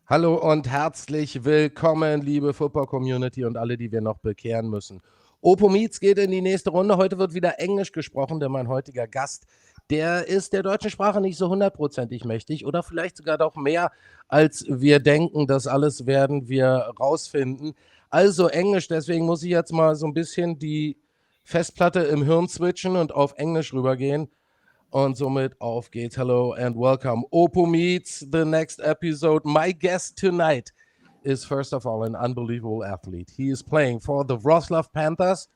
Hallo und herzlich willkommen, liebe Football-Community und alle, die wir noch bekehren müssen. Opo Meets geht in die nächste Runde. Heute wird wieder Englisch gesprochen, denn mein heutiger Gast, der ist der deutschen Sprache nicht so hundertprozentig mächtig oder vielleicht sogar doch mehr, als wir denken. Das alles werden wir rausfinden. Also Englisch, deswegen muss ich jetzt mal so ein bisschen die Festplatte im Hirn switchen und auf Englisch rübergehen. Und somit auf geht's. Hello and welcome. Oppo meets the next episode. My guest tonight is first of all an unbelievable athlete. He is playing for the Wroclaw Panthers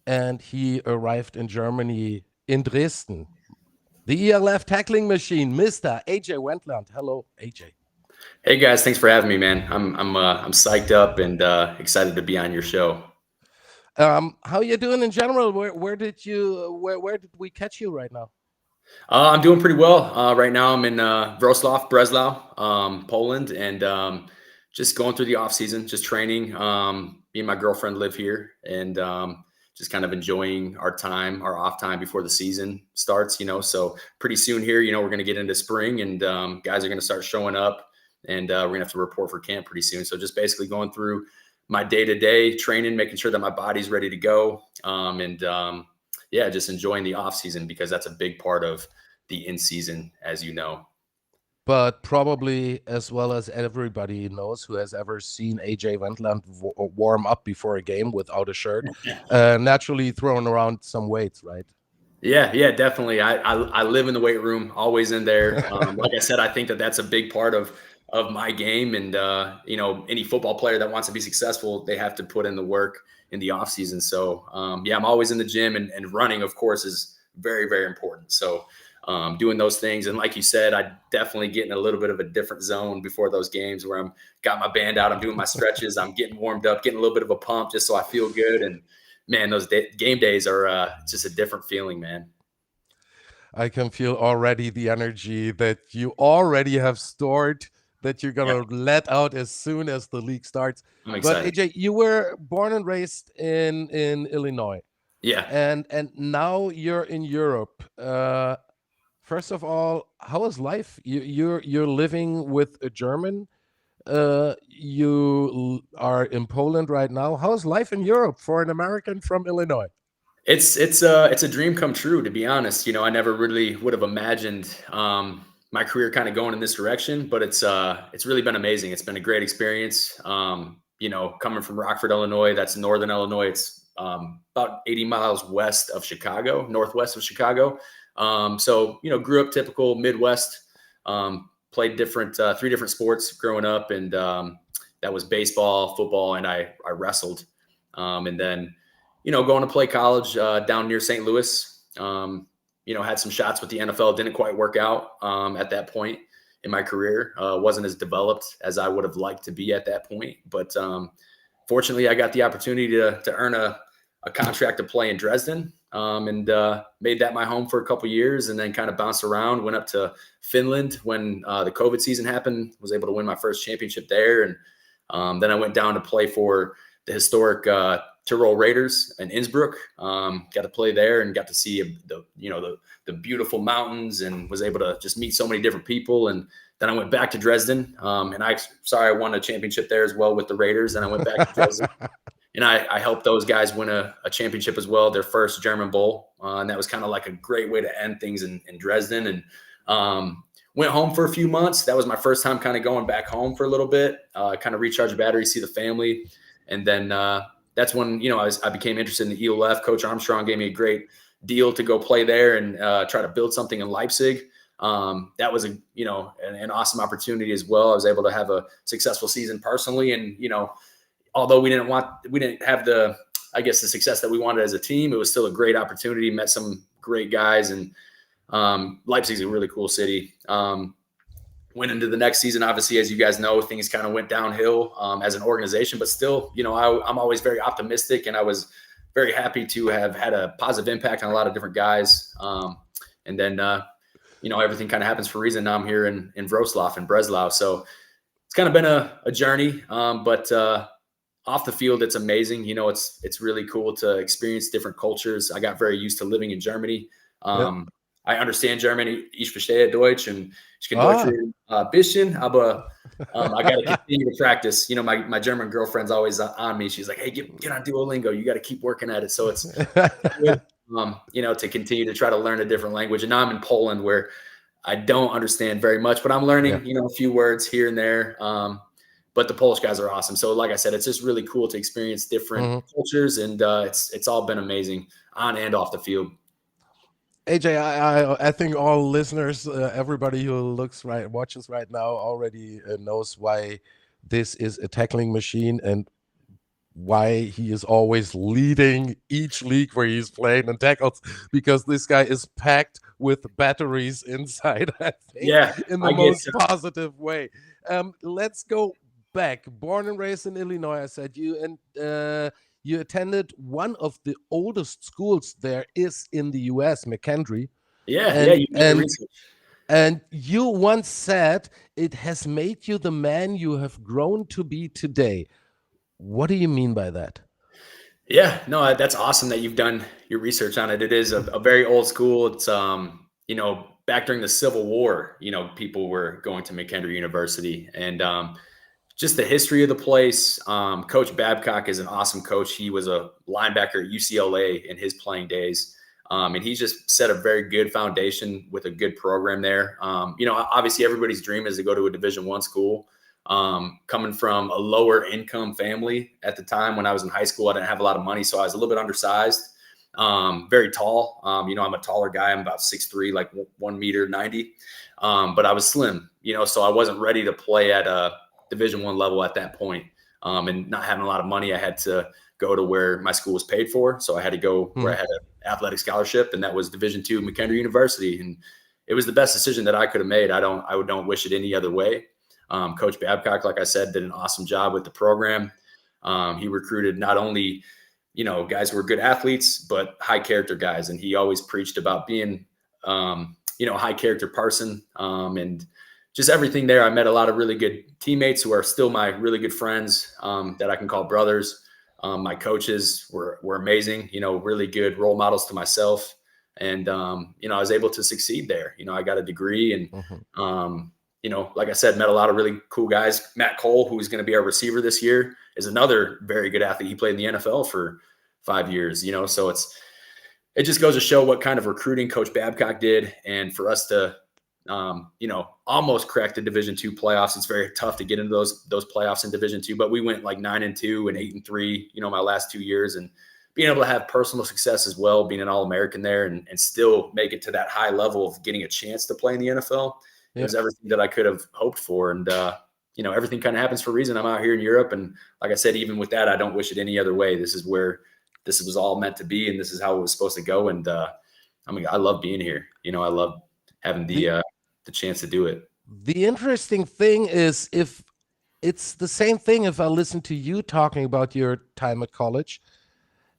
and he arrived in Germany in Dresden. The ELF tackling machine, Mr. AJ Wentland. Hello, AJ. Hey guys, thanks for having me, man. I'm psyched up and excited to be on your show. How you doing in general? Where did we catch you right now? I'm doing pretty well right now. I'm in Wrocław, Breslau, Poland, and just going through the off season, just training. Me and my girlfriend live here, and just kind of enjoying our time, our off time before the season starts. So pretty soon here, we're going to get into spring, and guys are going to start showing up, and we're going to have to report for camp pretty soon. So just basically going through my day-to-day training, making sure that my body's ready to go, yeah, just enjoying the off season because that's a big part of the in season, as you know. But probably as well as everybody knows who has ever seen AJ Wentland warm up before a game without a shirt, naturally throwing around some weights, right? Yeah, definitely. I live in the weight room, always in there. Like I said, I think that that's a big part of my game, and any football player that wants to be successful, they have to put in the work in the off season. So yeah, I'm always in the gym, and running, of course, is very, very important. So doing those things, and like you said, I definitely get in a little bit of a different zone before those games where I'm got my band out, I'm doing my stretches, I'm getting warmed up, getting a little bit of a pump just so I feel good. And man, those game days are just a different feeling, man. I can feel already the energy that you already have stored that you're gonna let out as soon as the league starts. I'm But excited. AJ, you were born and raised in Illinois, Yeah. and now you're in Europe. First of all, how is life? You're living with a German. You are in Poland right now. How is life in Europe for an American from Illinois? It's a dream come true, to be honest. I never really would have imagined my career kind of going in this direction, but it's really been amazing. It's been a great experience. Coming from Rockford, Illinois, that's northern Illinois. It's about 80 miles west of Chicago, northwest of Chicago. So grew up typical Midwest. Played three different sports growing up, and that was baseball, football, and I wrestled. And then going to play college down near St. Louis. Had some shots with the NFL, didn't quite work out at that point in my career. Wasn't as developed as I would have liked to be at that point. But fortunately, I got the opportunity to earn a contract to play in Dresden, and made that my home for a couple years, and then kind of bounced around, went up to Finland when the COVID season happened, was able to win my first championship there. And then I went down to play for the historic Tyrol Raiders in Innsbruck. Got to play there and got to see the beautiful mountains, and was able to just meet so many different people. And then I went back to Dresden, and I won a championship there as well with the Raiders. And I went back to Dresden, and I helped those guys win a championship as well, their first German Bowl, and that was kind of like a great way to end things in Dresden. And went home for a few months. That was my first time kind of going back home for a little bit, kind of recharge the battery, see the family, and then that's when I became interested in the ELF. Coach Armstrong gave me a great deal to go play there and try to build something in Leipzig. That was an awesome opportunity as well. I was able to have a successful season personally, and although we didn't have the success that we wanted as a team, it was still a great opportunity. Met some great guys, and Leipzig's a really cool city. Went into the next season, obviously, as you guys know, things kind of went downhill as an organization, but still, I'm always very optimistic, and I was very happy to have had a positive impact on a lot of different guys. And then, everything kind of happens for a reason. Now I'm here in Wrocław and Breslau. So it's kind of been a journey, but off the field, it's amazing. It's really cool to experience different cultures. I got very used to living in Germany. I understand German. Ich verstehe Deutsch, and ich kann Deutsch reden ein bisschen, aber I got to continue to practice. You know, my German girlfriend's always on me. She's like, "Hey, get on Duolingo. You got to keep working at it." So it's good, you know, to continue to try to learn a different language. And now I'm in Poland, where I don't understand very much, but I'm learning, you know, a few words here and there. But the Polish guys are awesome. So, like I said, it's just really cool to experience different cultures, and it's all been amazing on and off the field. AJ, I think all listeners, everybody who watches right now already knows why this is a tackling machine and why he is always leading each league where he's playing in tackles, because this guy is packed with batteries inside, I think, in the most positive way. Let's go back. Born and raised in Illinois, I said you attended one of the oldest schools there is in the US, McKendree. And you once said it has made you the man you have grown to be today. What do you mean by that? Yeah, no, that's awesome that you've done your research on it. It is a very old school. It's, you know, back during the Civil War, you know, people were going to McKendree University, and just the history of the place. Coach Babcock is an awesome coach. He was a linebacker at UCLA in his playing days. And he's just set a very good foundation with a good program there. You know, obviously everybody's dream is to go to a Division I school. Coming from a lower income family at the time when I was in high school, I didn't have a lot of money, so I was a little bit undersized, very tall. You know, I'm a taller guy. I'm about 6'3", like 1.90 m. But I was slim, you know, so I wasn't ready to play at a Division I level at that point. And not having a lot of money, I had to go to where my school was paid for. So I had to go where I had an athletic scholarship, and that was Division II McKendree University. And it was the best decision that I could have made. I don't wish it any other way. Coach Babcock, like I said, did an awesome job with the program. He recruited not only, you know, guys who were good athletes, but high character guys. And he always preached about being, you know, a high character person. And just everything there. I met a lot of really good teammates who are still my really good friends, that I can call brothers. My coaches were amazing, you know, really good role models to myself. And, you know, I was able to succeed there. You know, I got a degree, and, you know, like I said, met a lot of really cool guys. Matt Cole, who's going to be our receiver this year, is another very good athlete. He played in the NFL for 5 years, you know, so it just goes to show what kind of recruiting Coach Babcock did. And for us to, you know, almost crack the Division II playoffs. It's very tough to get into those playoffs in Division II, but we went like 9-2 and 8-3, you know, my last 2 years, and being able to have personal success as well, being an All-American there, and still make it to that high level of getting a chance to play in the NFL. It was everything that I could have hoped for. And, you know, everything kind of happens for a reason. I'm out here in Europe. And like I said, even with that, I don't wish it any other way. This is where this was all meant to be, and this is how it was supposed to go. And, I mean, I love being here. You know, I love having the chance to do it. The interesting thing is, if it's the same thing, if I listen to you talking about your time at college,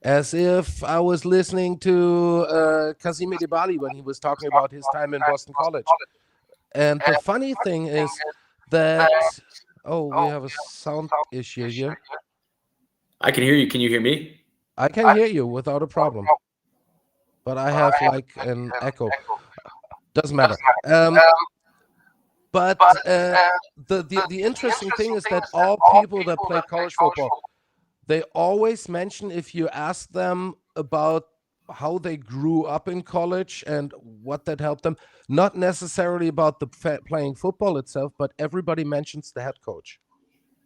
as if I was listening to Kazim Edebali when he was talking about his time in Boston College. And the funny thing is that, we have a sound issue here. I can hear you. Can you hear me? I can hear you without a problem. But I have like an echo. Doesn't matter. But the interesting thing is that all people that play college football, they always mention, if you ask them about how they grew up in college and what that helped them, not necessarily about the playing football itself, but everybody mentions the head coach.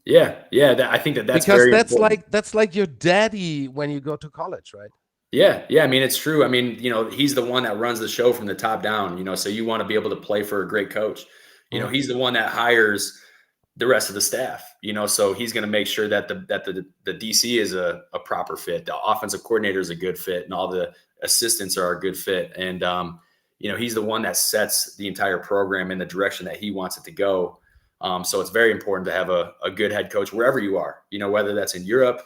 Yeah, I think that's because very that's important. that's like your daddy when you go to college, right? Yeah. I mean, it's true. I mean, you know, he's the one that runs the show from the top down, you know, so you want to be able to play for a great coach. You know, he's the one that hires the rest of the staff, you know, so he's going to make sure that the DC is a proper fit. The offensive coordinator is a good fit, and all the assistants are a good fit. And, you know, he's the one that sets the entire program in the direction that he wants it to go. So it's very important to have a good head coach wherever you are, you know, whether that's in Europe,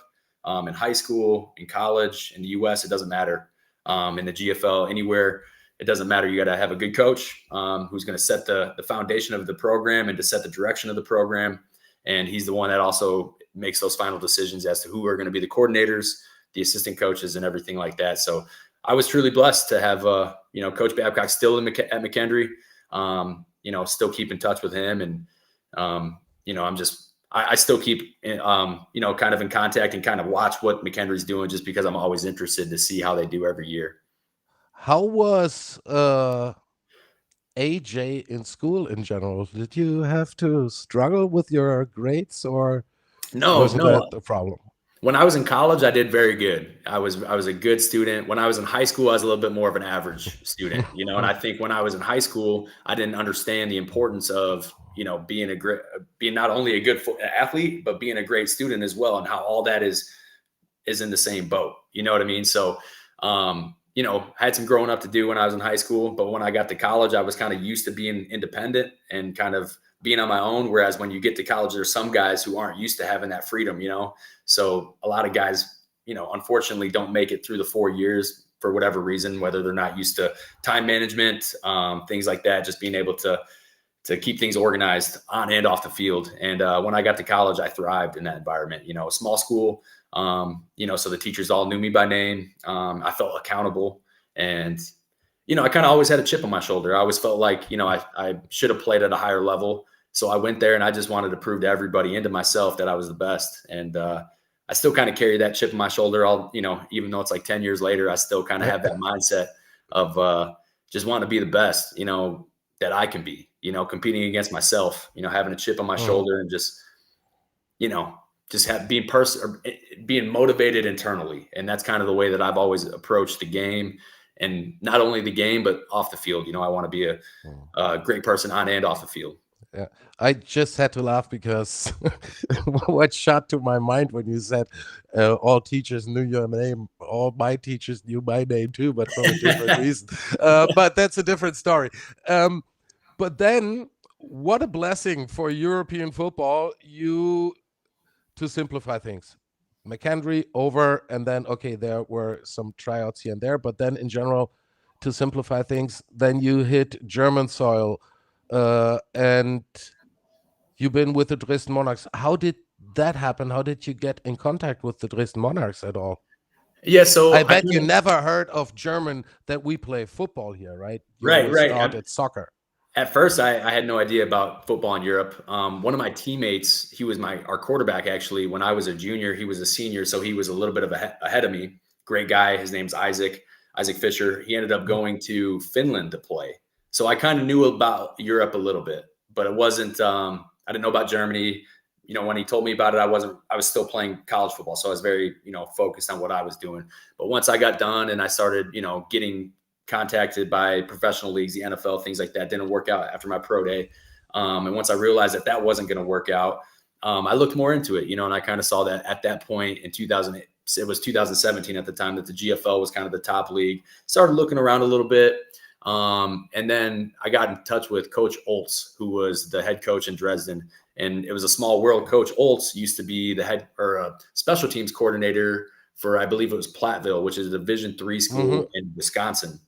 in high school, in college, in the US, it doesn't matter. In the GFL, anywhere, it doesn't matter. You got to have a good coach who's going to set the foundation of the program and to set the direction of the program. And he's the one that also makes those final decisions as to who are going to be the coordinators, the assistant coaches, and everything like that. So I was truly blessed to have, Coach Babcock still at McKendree, still keep in touch with him. And, I still keep, kind of in contact and kind of watch what McKendree's doing just because I'm always interested to see how they do every year. How was AJ in school in general? Did you have to struggle with your grades, or wasn't that the problem? When I was in college, I did very good. I was a good student. When I was in high school, I was a little bit more of an average student, and I think when I was in high school, I didn't understand the importance of, being not only a good athlete, but being a great student as well, and how all that is in the same boat. You know what I mean? So, I had some growing up to do when I was in high school, but when I got to college, I was kind of used to being independent and kind of being on my own. Whereas when you get to college, there's some guys who aren't used to having that freedom, So a lot of guys, unfortunately don't make it through the 4 years for whatever reason, whether they're not used to time management, things like that, just being able to keep things organized on and off the field. And when I got to college, I thrived in that environment, a small school, so the teachers all knew me by name. I felt accountable, and, I kind of always had a chip on my shoulder. I always felt like, I should have played at a higher level. So I went there and I just wanted to prove to everybody and to myself that I was the best. And I still kind of carry that chip on my shoulder. Even though it's like 10 years later, I still kind of have that mindset of just wanting to be the best, that I can be, competing against myself, having a chip on my shoulder and just, being motivated internally. And that's kind of the way that I've always approached the game, and not only the game, but off the field. I want to be a great person on and off the field. Yeah, I just had to laugh because what shot to my mind when you said all teachers knew your name. All my teachers knew my name too, but for a different reason. But that's a different story. But then, what a blessing for European football, to simplify things. McKendree over, and then, okay, there were some tryouts here and there, but then in general, to simplify things, then you hit German soil, and you've been with the Dresden Monarchs. How did that happen? How did you get in contact with the Dresden Monarchs at all? Yeah, so I bet you never heard of German that we play football here, right? Right. Started soccer. At first, I had no idea about football in Europe. One of my teammates, he was our quarterback, actually. When I was a junior, he was a senior, so he was a little bit of ahead of me. Great guy. His name's Isaac Fisher. He ended up going to Finland to play. So I kind of knew about Europe a little bit, but it wasn't, I didn't know about Germany. When he told me about it, I was still playing college football. So I was very, focused on what I was doing. But once I got done and I started, getting contacted by professional leagues, the NFL, things like that, didn't work out after my pro day. And once I realized that wasn't going to work out, I looked more into it, and I kind of saw that at that point in 2008. It was 2017 at the time that the GFL was kind of the top league. Started looking around a little bit. And then I got in touch with Coach Oltz, who was the head coach in Dresden. And it was a small world. Coach Oltz used to be the head or special teams coordinator for, I believe it was Platteville, which is a Division III school in Wisconsin.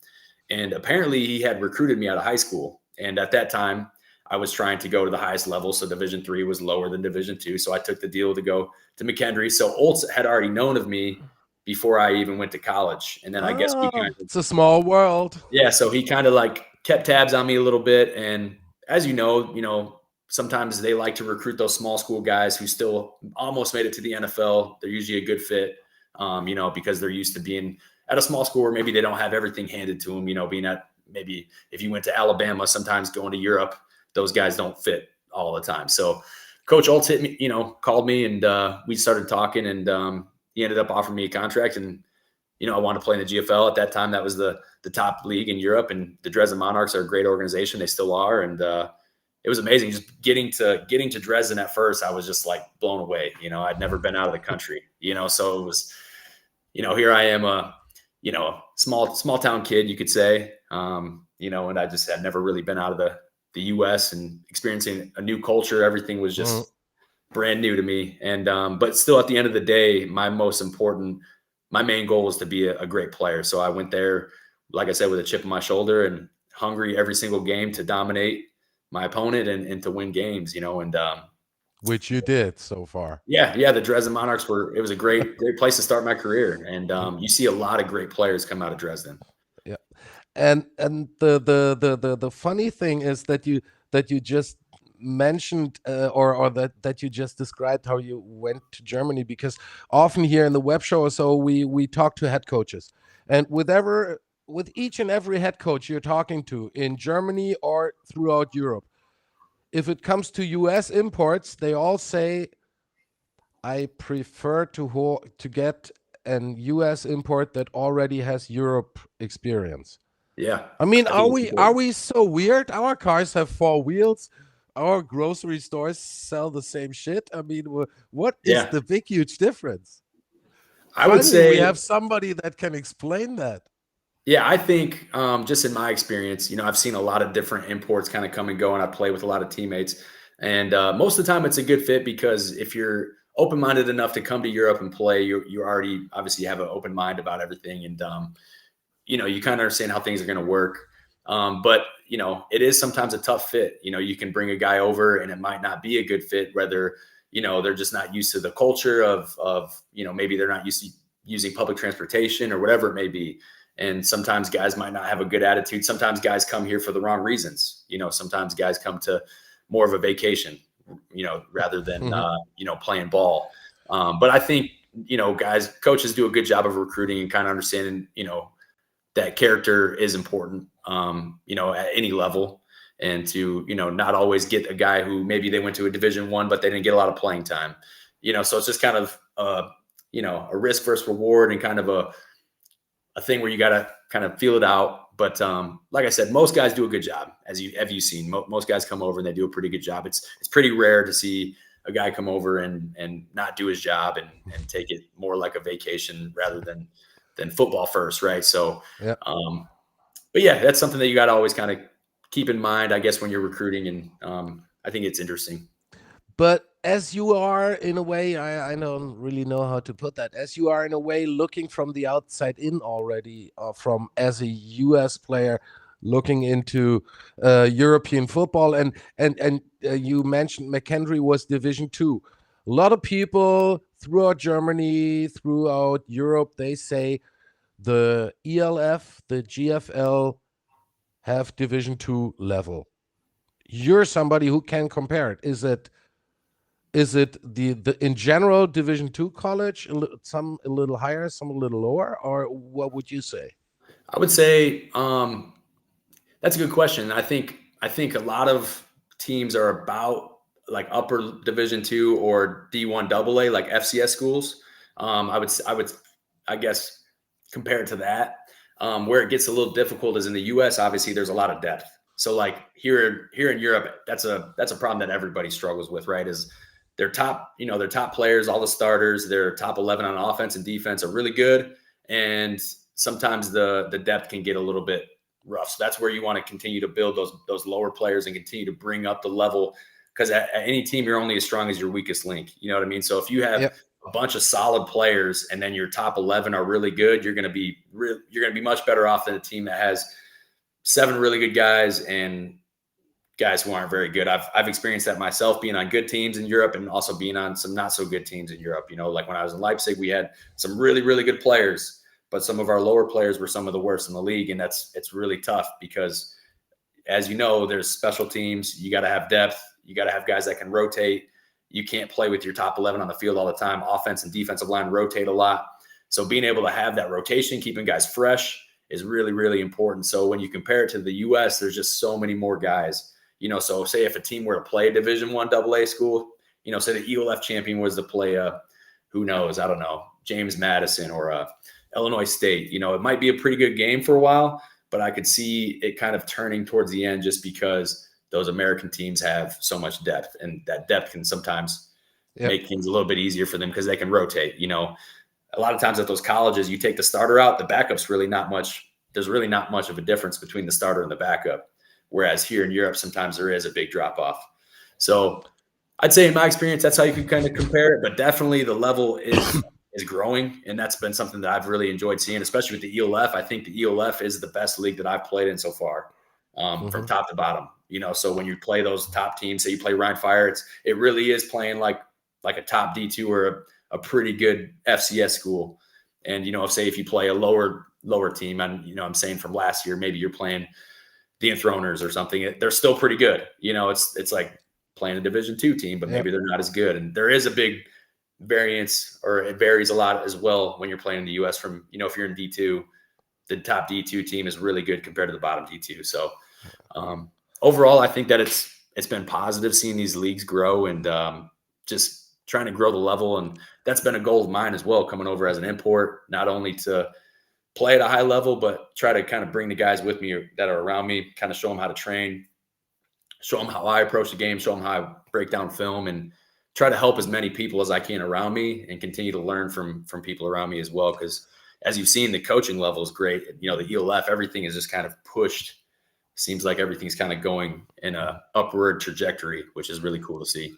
And apparently he had recruited me out of high school. And at that time, I was trying to go to the highest level. So Division III was lower than Division II. So I took the deal to go to McKendree. So Oltz had already known of me before I even went to college. And then I guess it's a small world. Yeah. So he kind of like kept tabs on me a little bit. And as you know, sometimes they like to recruit those small school guys who still almost made it to the NFL. They're usually a good fit, because they're used to being at a small school where maybe they don't have everything handed to them, being at maybe if you went to Alabama, sometimes going to Europe, those guys don't fit all the time. So Coach Oltz hit me, called me, and we started talking, and he ended up offering me a contract. And, I wanted to play in the GFL at that time. That was the top league in Europe, and the Dresden Monarchs are a great organization. They still are. And it was amazing. Just getting to Dresden at first, I was just like blown away. I'd never been out of the country, so it was, here I am, a small town kid, you could say, and I just had never really been out of the US and experiencing a new culture. Everything was just brand new to me. And, but still at the end of the day, my main goal was to be a great player. So I went there, like I said, with a chip on my shoulder and hungry every single game to dominate my opponent and to win games, and which you did so far. Yeah. The Dresden Monarchs it was a great place to start my career. And you see a lot of great players come out of Dresden. Yeah. And the funny thing is that you just mentioned or that you just described how you went to Germany, because often here in the web show or so we talk to head coaches, and with each and every head coach you're talking to in Germany or throughout Europe, if it comes to US imports, they all say, I prefer to get an US import that already has Europe experience. Yeah. I mean, are we so weird? Our cars have 4 wheels. Our grocery stores sell the same shit. I mean, what is the big, huge difference? I would Finally, we say have somebody that can explain that. Yeah, I think just in my experience, I've seen a lot of different imports kind of come and go, and I play with a lot of teammates. And most of the time, it's a good fit because if you're open-minded enough to come to Europe and play, you already obviously have an open mind about everything, and you kind of understand how things are going to work. But it is sometimes a tough fit. You can bring a guy over, and it might not be a good fit. Whether they're just not used to the culture of maybe they're not used to using public transportation or whatever it may be. And sometimes guys might not have a good attitude. Sometimes guys come here for the wrong reasons. Sometimes guys come to more of a vacation, rather than, playing ball. But I think, coaches do a good job of recruiting and kind of understanding, that character is important, at any level, and to, not always get a guy who maybe they went to a Division I, but they didn't get a lot of playing time, so it's just kind of, a risk versus reward, and kind of a thing where you got to kind of feel it out. But like I said, most guys do a good job. Have you seen most guys come over and they do a pretty good job. It's pretty rare to see a guy come over and not do his job and take it more like a vacation rather than football first. Right. So, yeah. But yeah, that's something that you got to always kind of keep in mind, I guess, when you're recruiting. And I think it's interesting. But as you are, in a way, I don't really know how to put that. As you are, in a way, looking from the outside in already, from as a U.S. player looking into European football, and you mentioned McHenry was Division II. A lot of people throughout Germany, throughout Europe, they say the ELF, the GFL have Division II level. You're somebody who can compare it. Is it the in general Division II college, some a little higher, some a little lower, or what would you say? I would say that's a good question. I think a lot of teams are about like upper Division II or D1 AA, like FCS schools. I would I guess compare it to that. Where it gets a little difficult is in the US. Obviously, there's a lot of depth. So like here in Europe, that's a problem that everybody struggles with, right? Is their top players, all the starters, their top 11 on offense and defense are really good. And sometimes the depth can get a little bit rough. So that's where you want to continue to build those lower players and continue to bring up the level. Because at any team, you're only as strong as your weakest link. You know what I mean? So if you have a bunch of solid players and then your top 11 are really good, you're going to be much better off than a team that has 7 really good guys and guys who aren't very good. I've experienced that myself, being on good teams in Europe and also being on some not so good teams in Europe. Like when I was in Leipzig, we had some really, really good players, but some of our lower players were some of the worst in the league. And it's really tough because, as you know, there's special teams. You got to have depth. You got to have guys that can rotate. You can't play with your top 11 on the field all the time. Offense and defensive line rotate a lot. So being able to have that rotation, keeping guys fresh, is really, really important. So when you compare it to the US, there's just so many more guys. So say if a team were to play a Division I AA school, say the ELF champion was to play who knows, I don't know, James Madison or Illinois State, it might be a pretty good game for a while, but I could see it kind of turning towards the end just because those American teams have so much depth, and that depth can sometimes make things a little bit easier for them because they can rotate. A lot of times at those colleges, you take the starter out, the backup's really not much. There's really not much of a difference between the starter and the backup. Whereas here in Europe, sometimes there is a big drop off. So I'd say in my experience, that's how you can kind of compare it. But definitely the level is growing. And that's been something that I've really enjoyed seeing, especially with the ELF. I think the ELF is the best league that I've played in so far. from top to bottom. So when you play those top teams, say you play Rhine Fire, it really is playing like a top D2 or a pretty good FCS school. And, if you play a lower team, and, I'm saying from last year, maybe you're playing the Enthroners or something, they're still pretty good. It's like playing a Division II team, but maybe they're not as good. And there is a big variance, or it varies a lot as well when you're playing in the US from, if you're in D2, the top D2 team is really good compared to the bottom D2. So overall, I think that it's been positive seeing these leagues grow and just trying to grow the level. And that's been a goal of mine as well, coming over as an import, not only to play at a high level, but try to kind of bring the guys with me that are around me, kind of show them how to train, show them how I approach the game, show them how I break down film, and try to help as many people as I can around me and continue to learn from people around me as well. Because as you've seen, the coaching level is great. The ELF, everything is just kind of pushed. Seems like everything's kind of going in a upward trajectory, which is really cool to see.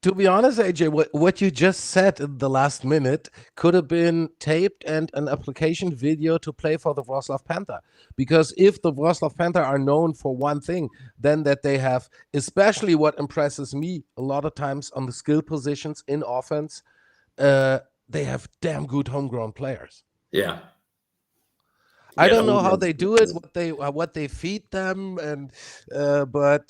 To be honest, AJ, what you just said in the last minute could have been taped and an application video to play for the Wrocław Panther. Because if the Wrocław Panther are known for one thing, then that they have, especially what impresses me a lot of times on the skill positions in offense, they have damn good homegrown players. Yeah. I don't know how they do it, what they feed them, and but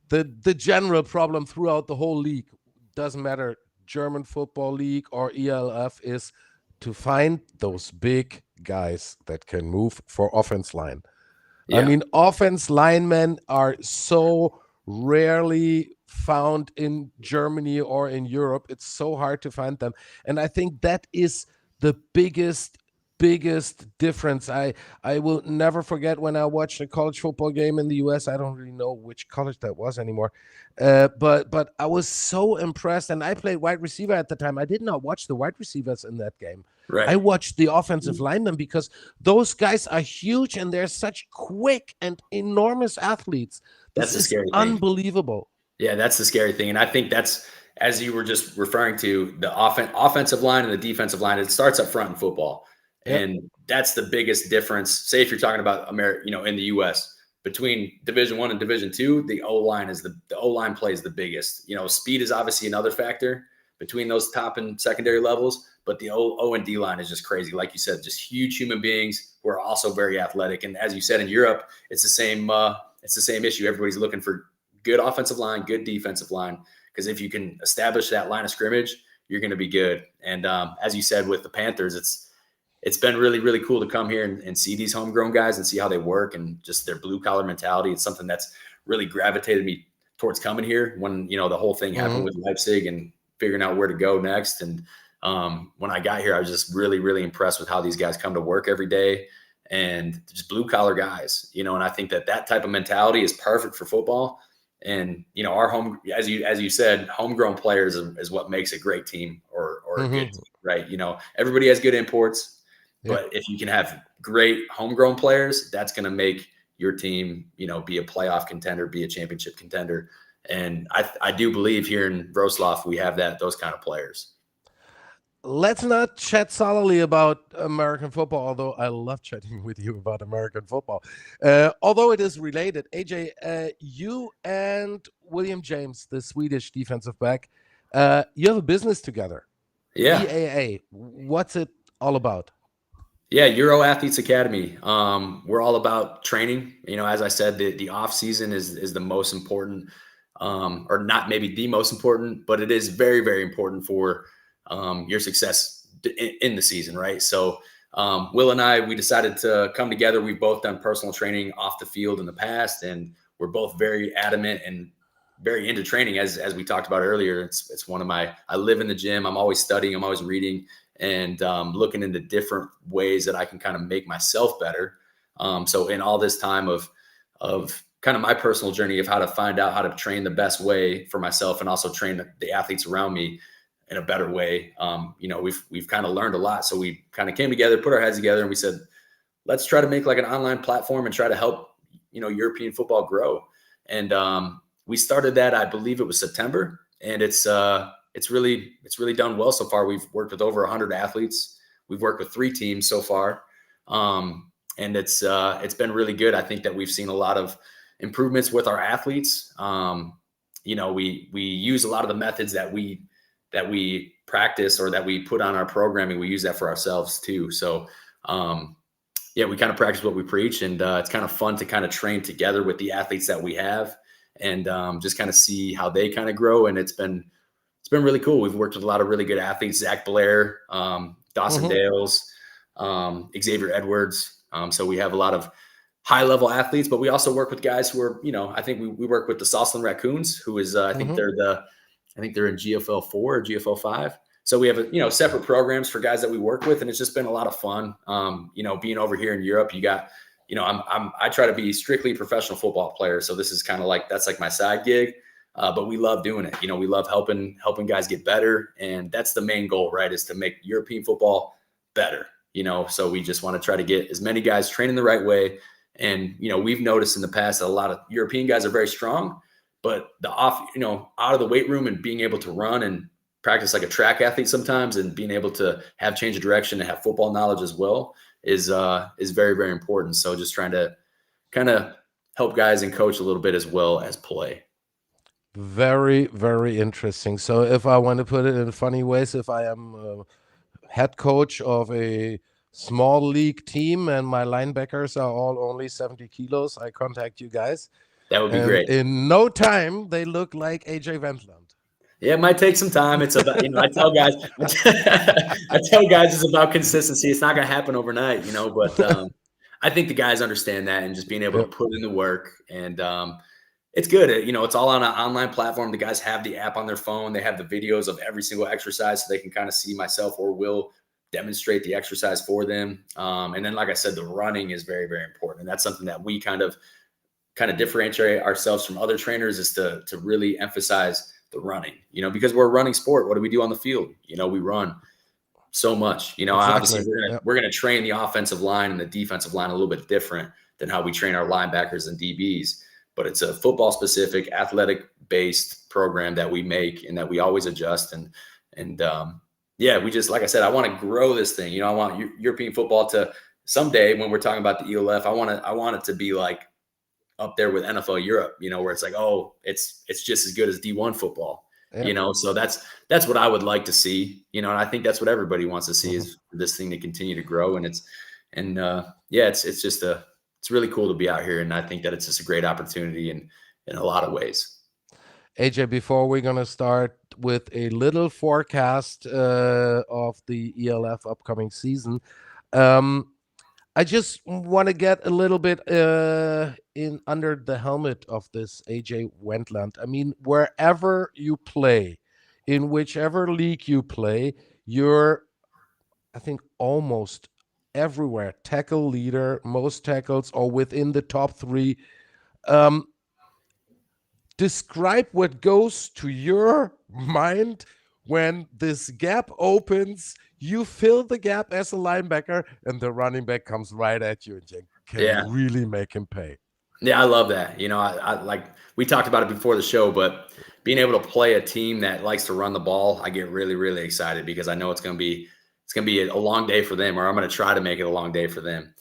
the general problem throughout the whole league, doesn't matter German football league or ELF, is to find those big guys that can move for offense line. Yeah. I mean, offense linemen are so rarely found in Germany or in Europe. It's so hard to find them, and I think that is the biggest difference. I will never forget when I watched a college football game in the US. I don't really know which college that was anymore, but I was so impressed. And I played wide receiver at the time. I did not watch the wide receivers in that game. Right. I watched the offensive linemen, because those guys are huge and they're such quick and enormous athletes. That's the scary thing. Unbelievable. Yeah, that's the scary thing. And I think that's, as you were just referring to, the offensive line and the defensive line, it starts up front in football. Yep. And that's the biggest difference. Say if you're talking about in the US, between Division I and Division II, the O-line is the O-line plays the biggest. Speed is obviously another factor between those top and secondary levels, but the O and D line is just crazy. Like you said, just huge human beings who are also very athletic. And as you said, in Europe, it's the same issue. Everybody's looking for good offensive line, good defensive line, because if you can establish that line of scrimmage, you're going to be good. And as you said, with the Panthers, it's been really, really cool to come here and see these homegrown guys and see how they work and just their blue collar mentality. It's something that's really gravitated me towards coming here when, the whole thing happened with Leipzig and figuring out where to go next. And when I got here, I was just really, really impressed with how these guys come to work every day and just blue collar guys, and I think that type of mentality is perfect for football. And, our as you said, homegrown players is what makes a great team or a good team, right? Everybody has good imports. But if you can have great homegrown players, that's going to make your team, be a playoff contender, be a championship contender. And I do believe here in Wrocław, we have those kind of players. Let's not chat solidly about American football, although I love chatting with you about American football. Although it is related, AJ, you and William James, the Swedish defensive back, you have a business together. Yeah. EAA. What's it all about? Yeah, Euro Athletes Academy. We're all about training. As I said, the off season is the most important, or not maybe the most important, but it is very, very important for your success in the season, right? So Will and I, we decided to come together. We've both done personal training off the field in the past, and we're both very adamant and very into training. As we talked about earlier, it's one of I live in the gym. I'm always studying. I'm always reading. And looking into different ways that I can kind of make myself better. So in all this time of kind of my personal journey of how to find out how to train the best way for myself and also train the athletes around me in a better way, we've kind of learned a lot. So we kind of came together, put our heads together, and we said, let's try to make like an online platform and try to help, European football grow. And we started that, I believe it was September, and it's really done well so far. We've worked with over 100 athletes. We've worked with 3 teams so far. and it's been really good. I think that we've seen a lot of improvements with our athletes. You know, we use a lot of the methods that we practice or that we put on our programming. We use that for ourselves too. So yeah, we kind of practice what we preach, and it's kind of fun to kind of train together with the athletes that we have, and just kind of see how they kind of grow. And it's been really cool. We've worked with a lot of really good athletes: Zach Blair, Dawson Dales, Xavier Edwards. So we have a lot of high level athletes, but we also work with guys who are, you know, I think we work with the Sauceland Raccoons, who is I think they're in GFL 4 or GFL 5. So we have, you know, separate programs for guys that we work with, and it's just been a lot of fun. You know, being over here in Europe, you got, you know, I try to be strictly a professional football player, so this is kind of like, that's like my side gig, but we love doing it. You know, we love helping guys get better, and that's the main goal, right? Is to make European football better. You know, so we just want to try to get as many guys training the right way. And, you know, we've noticed in the past that a lot of European guys are very strong, but out of the weight room and being able to run and practice like a track athlete sometimes, and being able to have change of direction and have football knowledge as well is very, very important. So just trying to kind of help guys and coach a little bit as well as play. Very, very interesting. So if I want to put it in funny ways, if I am a head coach of a small league team and my linebackers are all only 70 kilos, I contact you guys. That would be great. In no time, they look like AJ Wentland. Yeah, it might take some time. It's about, you know, I tell guys it's about consistency. It's not going to happen overnight, you know, but I think the guys understand that, and just being able to put in the work, and it's good. You know, it's all on an online platform. The guys have the app on their phone. They have the videos of every single exercise, so they can kind of see myself or Will demonstrate the exercise for them. And then, like I said, the running is very, very important. And that's something that we kind of differentiate ourselves from other trainers, is to really emphasize the running, you know, because we're a running sport. What do we do on the field? You know, we run so much, you know. Exactly. Obviously we're going to train the offensive line and the defensive line a little bit different than how we train our linebackers and DBs, but it's a football specific, athletic based program that we make, and that we always adjust. And yeah, we just, like I said, I want to grow this thing. You know, I want European football to someday, when we're talking about the ELF, I want it to be like up there with NFL Europe, you know, where it's like, oh, it's just as good as D1 football, you know? So that's what I would like to see, you know, and I think that's what everybody wants to see, is for this thing to continue to grow. And it's really cool to be out here. And I think that it's just a great opportunity in a lot of ways. AJ, before we're going to start with a little forecast of the ELF upcoming season, I just want to get a little bit in under the helmet of this AJ Wentland. I mean, wherever you play, in whichever league you play, you're, I think, almost everywhere tackle leader, most tackles, or within the top 3. Describe what goes to your mind when this gap opens. You fill the gap as a linebacker, and the running back comes right at you, and you can really make him pay. Yeah, I love that. You know, I like, we talked about it before the show, but being able to play a team that likes to run the ball, I get really, really excited, because I know it's going to be a long day for them, or I'm going to try to make it a long day for them.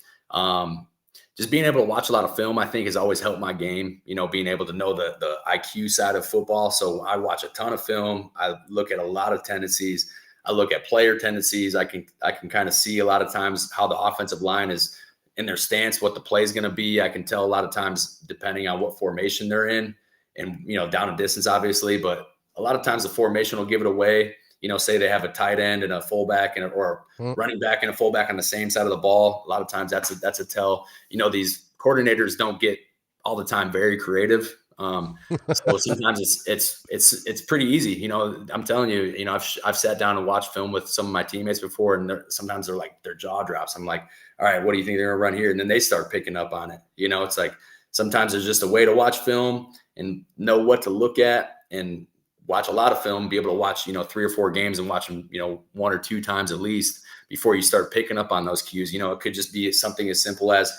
Just being able to watch a lot of film, I think, has always helped my game, you know, being able to know the IQ side of football. So I watch a ton of film. I look at a lot of tendencies. I look at player tendencies. I can kind of see a lot of times how the offensive line is in their stance, what the play is going to be. I can tell a lot of times, depending on what formation they're in, and, you know, down a distance, obviously, but a lot of times the formation will give it away. You know, say they have a tight end and a fullback or running back and a fullback on the same side of the ball. A lot of times that's a tell. You know, these coordinators don't get all the time very creative. So sometimes it's pretty easy. You know, I'm telling you, you know, I've sat down and watched film with some of my teammates before, and sometimes they're like, their jaw drops. I'm like, all right, what do you think they're gonna run here? And then they start picking up on it. You know, it's like, sometimes there's just a way to watch film and know what to look at, and watch a lot of film, be able to watch, you know, 3 or 4 games and watch them, you know, 1 or 2 times at least before you start picking up on those cues. You know, it could just be something as simple as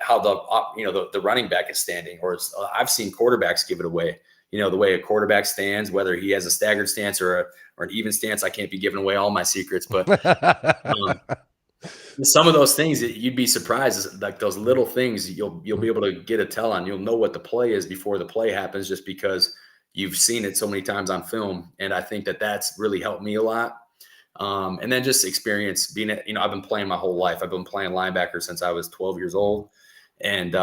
how the running back is standing, or I've seen quarterbacks give it away. You know, the way a quarterback stands, whether he has a staggered stance or an even stance. I can't be giving away all my secrets, but Some of those things that you'd be surprised, like those little things, you'll be able to get a tell on. You'll know what the play is before the play happens, just because you've seen it so many times on film. And I think that that's really helped me a lot. And then just experience being, I've been playing my whole life. I've been playing linebacker since I was 12 years old. And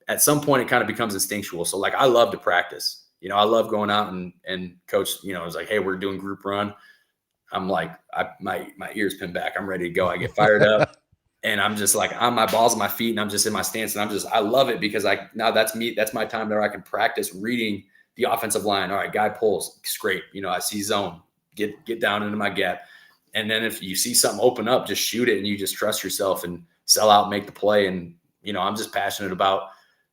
at some point, it kind of becomes instinctual. So, like, I love to practice. I love going out and coach. It's like, hey, we're doing group run. I'm like, my ears pin back. I'm ready to go. I get fired up, and I'm just like on my balls on my feet, and I'm just in my stance, and I love it because now that's me. That's my time there. I can practice reading the offensive line. All right, guy pulls, scrape. I see zone. Get down into my gap. And then if you see something open up, just shoot it, and you just trust yourself and sell out, make the play. And I'm just passionate about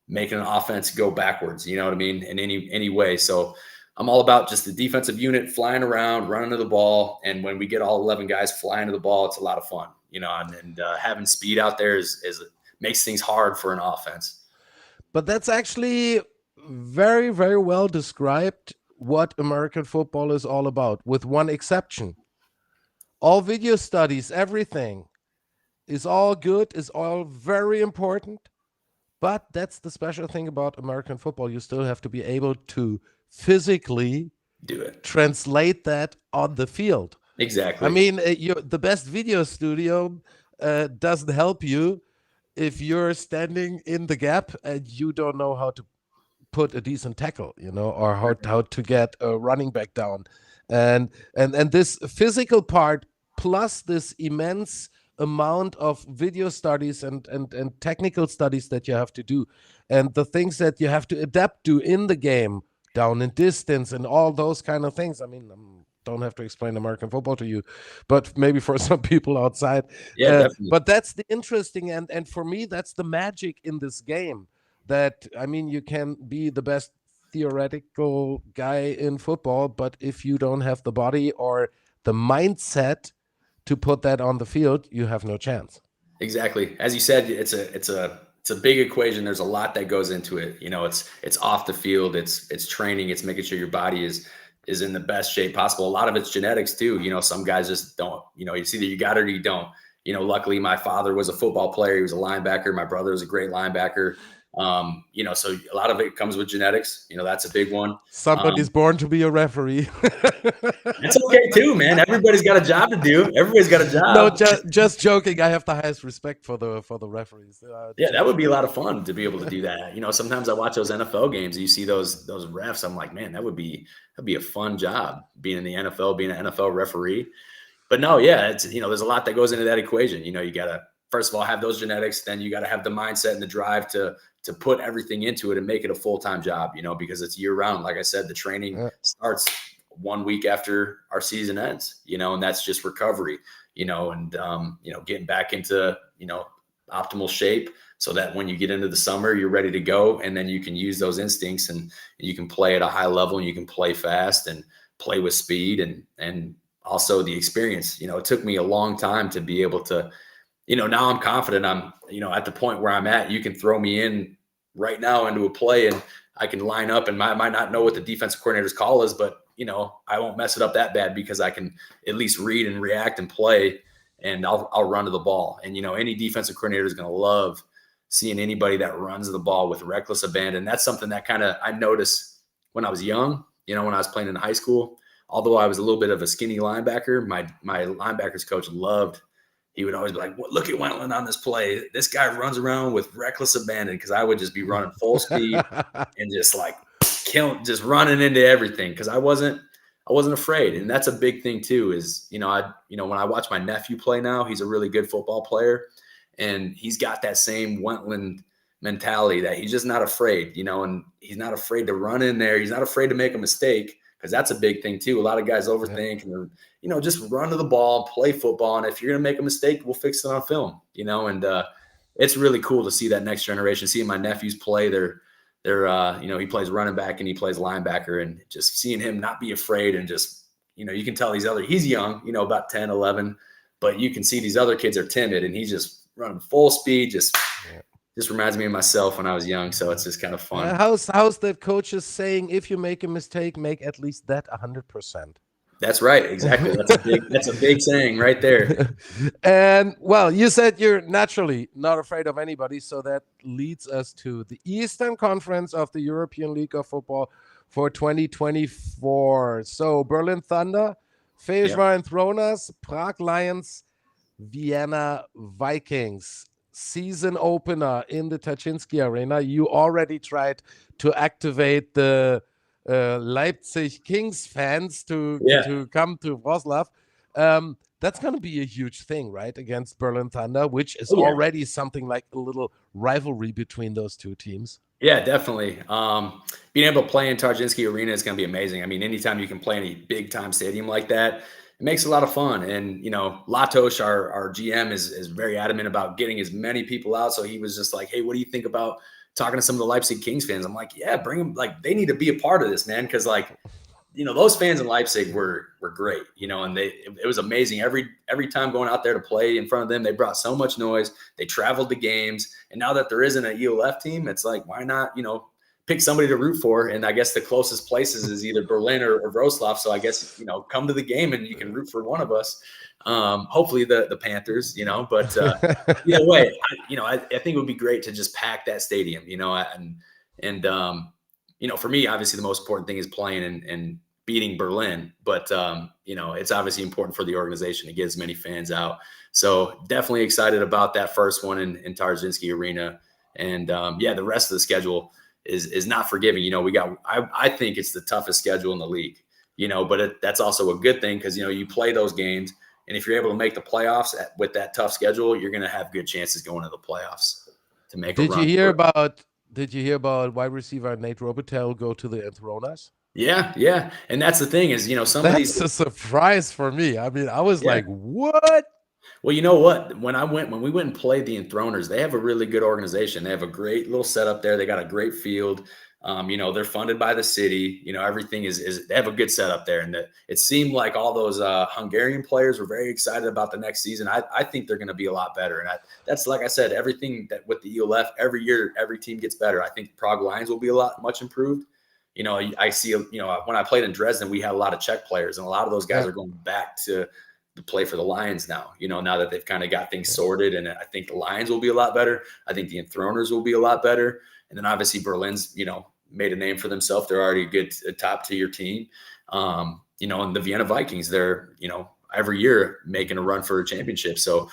making an offense go backwards. You know what I mean? In any way. So I'm all about just the defensive unit flying around, running to the ball. And when we get all 11 guys flying to the ball, it's a lot of fun, and having speed out there makes things hard for an offense. But that's actually very, very well described what American football is all about, with one exception. All video studies, everything is all good, is all very important. But that's the special thing about American football. You still have to be able to physically do it, translate that on the field. Exactly. I mean, the best video studio doesn't help you if you're standing in the gap and you don't know how to put a decent tackle, or how to get a running back down. And this physical part plus this immense amount of video studies and technical studies that you have to do, and the things that you have to adapt to in the game, down in distance and all those kind of things. I mean, don't have to explain American football to you, but maybe for some people outside. Yeah, but that's the interesting, and for me, that's the magic in this game. That, I mean, you can be the best theoretical guy in football, but if you don't have the body or the mindset to put that on the field, you have no chance. Exactly. As you said, it's a big equation. There's a lot that goes into it. It's off the field, it's training, it's making sure your body is in the best shape possible. A lot of it's genetics too. Some guys just don't, it's either you got it or you don't. Luckily my father was a football player. He was a linebacker. My brother was a great linebacker. So a lot of it comes with genetics. That's a big one. Somebody's born to be a referee. It's okay too, man. Everybody's got a job to do. Everybody's got a job. No, just joking. I have the highest respect for the referees. Yeah, that would be a lot of fun to be able to do that. Sometimes I watch those NFL games and you see those refs. I'm like, man, that'd be a fun job, being in the NFL, being an NFL referee. But no, yeah, it's there's a lot that goes into that equation. You gotta, first of all, have those genetics, then you got to have the mindset and the drive to put everything into it and make it a full-time job, because it's year round. Like I said, the training starts 1 week after our season ends, and that's just recovery, and getting back into, optimal shape so that when you get into the summer, you're ready to go. And then you can use those instincts and you can play at a high level and you can play fast and play with speed and also the experience. It took me a long time to be able to, now I'm confident. I'm, at the point where I'm at, you can throw me in right now into a play and I can line up, and I might not know what the defensive coordinator's call is, but I won't mess it up that bad because I can at least read and react and play, and I'll run to the ball. And, any defensive coordinator is going to love seeing anybody that runs the ball with reckless abandon. That's something that I noticed when I was young, when I was playing in high school. Although I was a little bit of a skinny linebacker, my linebackers coach he would always be like, look at Wentland on this play. This guy runs around with reckless abandon, because I would just be running full speed and just like just running into everything, because I wasn't afraid. And that's a big thing too, is, when I watch my nephew play now, he's a really good football player, and he's got that same Wentland mentality that he's just not afraid, and he's not afraid to run in there. He's not afraid to make a mistake, because that's a big thing too. A lot of guys overthink and just run to the ball, play football. And if you're going to make a mistake, we'll fix it on film, and it's really cool to see that next generation, seeing my nephews play. They're he plays running back and he plays linebacker, and just seeing him not be afraid, and just, you can tell he's young, about 10, 11, but you can see these other kids are timid, and he's just running full speed. Just reminds me of myself when I was young. So it's just kind of fun. How's that coach is saying, if you make a mistake, make at least that 100%? That's right. Exactly. That's a big saying right there. And well, you said you're naturally not afraid of anybody, so that leads us to the Eastern Conference of the European League of Football for 2024. So Berlin Thunder, Yep. Feyenoord Throners, Prague Lions, Vienna Vikings. Season opener in the Taczynski Arena. You already tried to activate the Leipzig Kings fans to Yeah. come to Wroclaw. That's going to be a huge thing, right? Against Berlin Thunder, which is Oh, yeah. already something like a little rivalry between those two teams. Yeah, definitely. Being able to play in Tarzinski Arena is going to be amazing. I mean, anytime you can play in a big time stadium like that, it makes a lot of fun. And Latos, our GM, is very adamant about getting as many people out. So he was just like, "Hey, what do you think about talking to some of the Leipzig Kings fans?" I'm like, "Yeah, bring them. Like, they need to be a part of this, man, because those fans in Leipzig were great, and it was amazing. Every time going out there to play in front of them, they brought so much noise. They traveled to games, and now that there isn't an ELF team, it's like, why not, pick somebody to root for? And I guess the closest places is either Berlin or Wroclaw. So I guess come to the game and you can root for one of us. Hopefully the Panthers, but either way, I think it would be great to just pack that stadium, and for me, obviously the most important thing is playing and beating Berlin, but it's obviously important for the organization to get as many fans out. So definitely excited about that first one in Tarzinski Arena. And the rest of the schedule is not forgiving. I think it's the toughest schedule in the league, but that's also a good thing because, you play those games, and if you're able to make the playoffs with that tough schedule, you're going to have good chances going to the playoffs to make a run. Did you hear about wide receiver Nate Robitaille go to the Enthroners? Yeah. And that's the thing is, that's a surprise for me. I mean, I was like, what? Well, you know what? When we went and played the Enthroners, they have a really good organization. They have a great little setup there. They got a great field. They're funded by the city. Everything is they have a good setup there. And it seemed like all those Hungarian players were very excited about the next season. I think they're going to be a lot better. And that's, like I said, everything that with the ELF, every year, every team gets better. I think Prague Lions will be much improved. I see, when I played in Dresden, we had a lot of Czech players, and a lot of those guys are going back to play for the Lions now, now that they've kind of got things sorted. And I think the Lions will be a lot better. I think the Enthroners will be a lot better. And then obviously Berlin's, made a name for themselves. They're already a good top tier team. And the Vienna Vikings, they're, every year making a run for a championship. So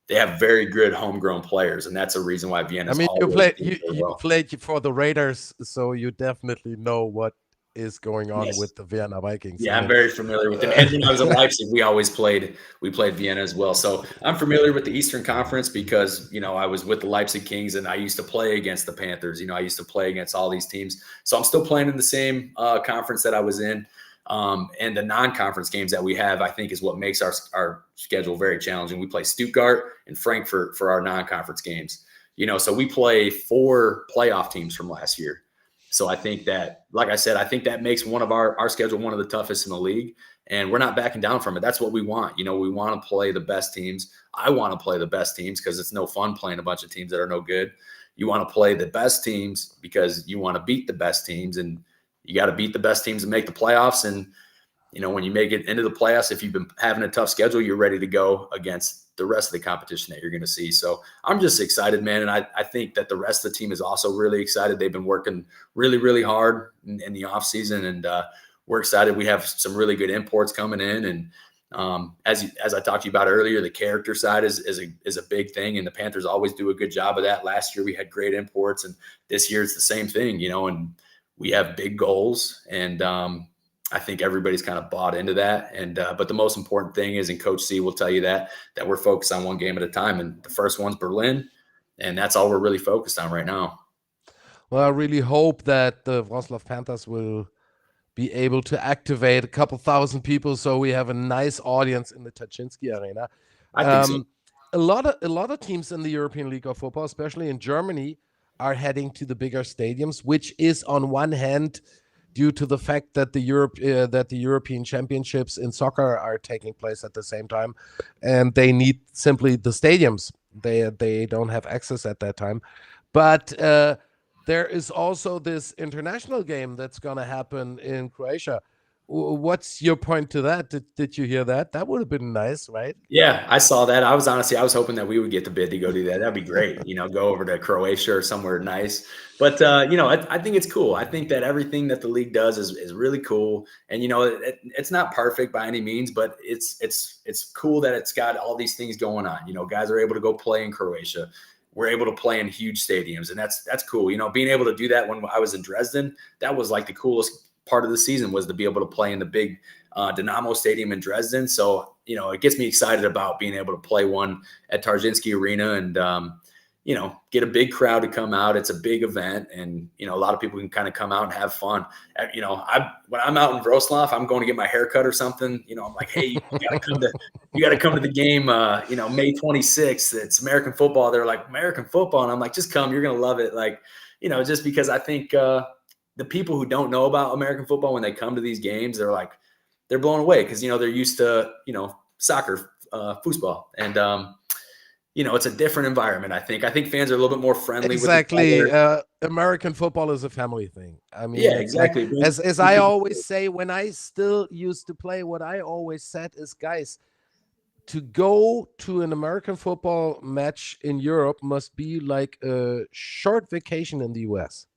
they have very good homegrown players, and that's a reason why Vienna's. I mean, you played for the Raiders, so you definitely know what is going on with the Vienna Vikings. Yeah, I'm very familiar with them. And when I was at Leipzig, we played Vienna as well. So I'm familiar with the Eastern Conference because, I was with the Leipzig Kings and I used to play against the Panthers. I used to play against all these teams. So I'm still playing in the same conference that I was in. And the non-conference games that we have, I think, is what makes our schedule very challenging. We play Stuttgart and Frankfurt for our non-conference games. So we play 4 playoff teams from last year. So I think that, like I said, I think that makes one of our schedule one of the toughest in the league, and we're not backing down from it. That's what we want. We want to play the best teams. I want to play the best teams because it's no fun playing a bunch of teams that are no good. You want to play the best teams because you want to beat the best teams, and you got to beat the best teams to make the playoffs. And, when you make it into the playoffs, if you've been having a tough schedule, you're ready to go against the rest of the competition that you're going to see. So I'm just excited, man. And I think that the rest of the team is also really excited. They've been working really, really hard in the off season, and we're excited. We have some really good imports coming in. And as I talked to you about earlier, the character side is a big thing. And the Panthers always do a good job of that. Last year we had great imports, and this year it's the same thing, and we have big goals. And I think everybody's kind of bought into that. And but the most important thing is, and Coach C will tell you that we're focused on one game at a time. And the first one's Berlin, and that's all we're really focused on right now. Well, I really hope that the Wroclaw Panthers will be able to activate a couple thousand people, so we have a nice audience in the Taczynski Arena. I think so. A lot of teams in the European League of Football, especially in Germany, are heading to the bigger stadiums, which is on one hand due to the fact that the European Championships in soccer are taking place at the same time, and they need simply the stadiums. They don't have access at that time. But there is also this international game that's going to happen in Croatia, What's your point to that? Did you hear that? That would have been nice, right? Yeah, I saw that. I was hoping that we would get the bid to go do that. That'd be great. Go over to Croatia or somewhere nice. But I think it's cool. I think that everything that the league does is really cool. And it's not perfect by any means, but it's cool that it's got all these things going on. Guys are able to go play in Croatia. We're able to play in huge stadiums, and that's cool. Being able to do that when I was in Dresden, that was like the coolest part of the season, was to be able to play in the big Dynamo Stadium in Dresden. So, it gets me excited about being able to play one at Tarzinski Arena and, get a big crowd to come out. It's a big event, and, a lot of people can kind of come out and have fun. When I'm out in Wrocław, I'm going to get my hair cut or something, I'm like, hey, you got to come to the game, May 26th. It's American football. They're like, American football. And I'm like, just come, you're going to love it. Like, just because I think, the people who don't know about American football, when they come to these games, they're blown away because, they're used to, soccer, football. And, it's a different environment. I think fans are a little bit more friendly. Exactly. American football is a family thing. I mean, Yeah, it's like, exactly. as I always say, when I still used to play, what I always said is, guys, to go to an American football match in Europe must be like a short vacation in the US.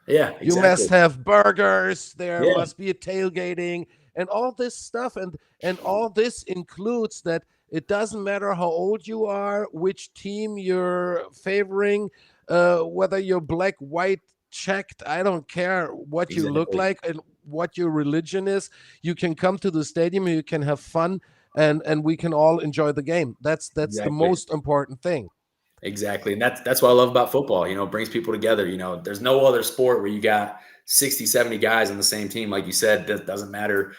Yeah, exactly. You must have burgers. There Yeah. must be a tailgating and all this stuff. And all this includes that it doesn't matter how old you are, which team you're favoring, whether you're black, white, checked. I don't care what you look like and what your religion is. You can come to the stadium, you can have fun, and we can all enjoy the game. That's the most important thing. Exactly. And that's what I love about football. It brings people together. There's no other sport where you got 60, 70 guys on the same team. Like you said, that doesn't matter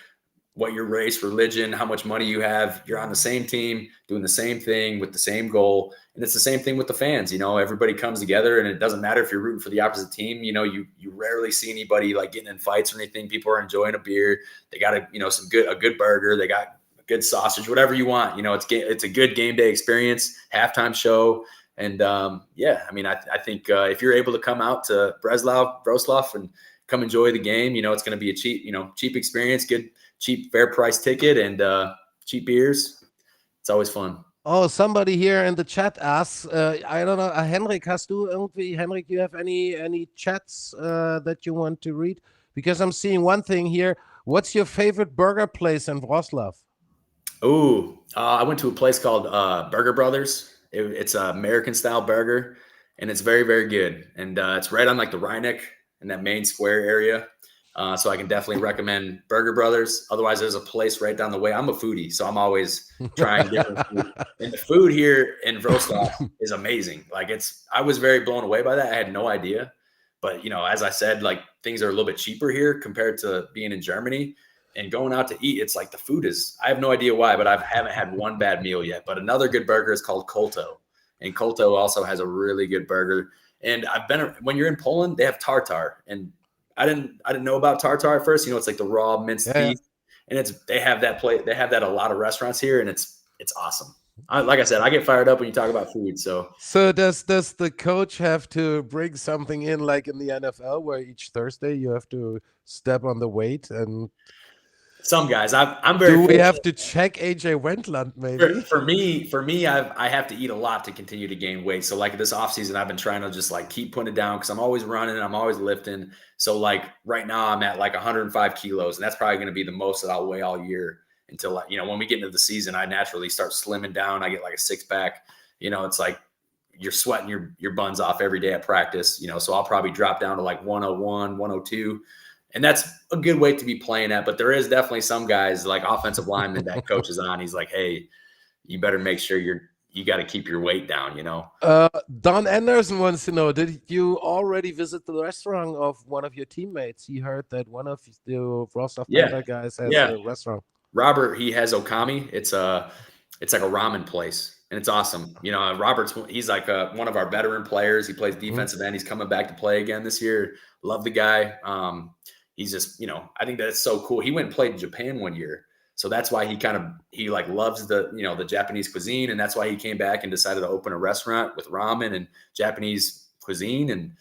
what your race, religion, how much money you have, you're on the same team, doing the same thing with the same goal. And it's the same thing with the fans. Everybody comes together, and it doesn't matter if you're rooting for the opposite team. You rarely see anybody like getting in fights or anything. People are enjoying a beer. They got a good burger. They got a good sausage, whatever you want. It's a good game day experience, halftime show. And I think if you're able to come out to Wrocław and come enjoy the game, it's going to be a cheap experience, good, cheap, fair price ticket, and cheap beers. It's always fun. Oh, somebody here in the chat asks, I don't know, Henrik, Henrik, you have any chats that you want to read? Because I'm seeing one thing here. What's your favorite burger place in Wrocław? Oh, I went to a place called Burger Brothers. It's an American style burger, and it's very, very good. And it's right on like the Rheineck in that main square area. So I can definitely recommend Burger Brothers. Otherwise, there's a place right down the way. I'm a foodie, so I'm always trying different food. And the food here in Wrocław is amazing. Like I was very blown away by that. I had no idea. But, as I said, like things are a little bit cheaper here compared to being in Germany. And going out to eat, it's like the food I have no idea why, but I haven't had one bad meal yet. But another good burger is called Kolto. And Kolto also has a really good burger. And when you're in Poland, they have tartar. And I didn't know about tartar at first. It's like the raw minced beef. And they have that plate. They have that at a lot of restaurants here, and it's awesome. Like I said, I get fired up when you talk about food. So does the coach have to bring something in like in the NFL, where each Thursday you have to step on the weight? And some guys, I'm very. Do we have to check AJ Wentland maybe? For me, I have to eat a lot to continue to gain weight. So like this offseason, I've been trying to just like keep putting it down because I'm always running, I'm always lifting. So like right now I'm at like 105 kilos, and that's probably going to be the most that I'll weigh all year until when we get into the season, I naturally start slimming down. I get like a 6-pack. It's like you're sweating your buns off every day at practice. So I'll probably drop down to like 101, 102. And that's a good weight to be playing at. But there is definitely some guys like offensive linemen that coaches on. He's like, hey, you better make sure you got to keep your weight down, Don Anderson wants to know, did you already visit the restaurant of one of your teammates? He heard that one of the Wrocław Panther guys has a restaurant. Robert, he has Okami. It's like a ramen place, and it's awesome. He's like one of our veteran players. He plays defensive end. He's coming back to play again this year. Love the guy. He's just, I think that's so cool. He went and played in Japan one year. So that's why he loves the Japanese cuisine. And that's why he came back and decided to open a restaurant with ramen and Japanese cuisine. And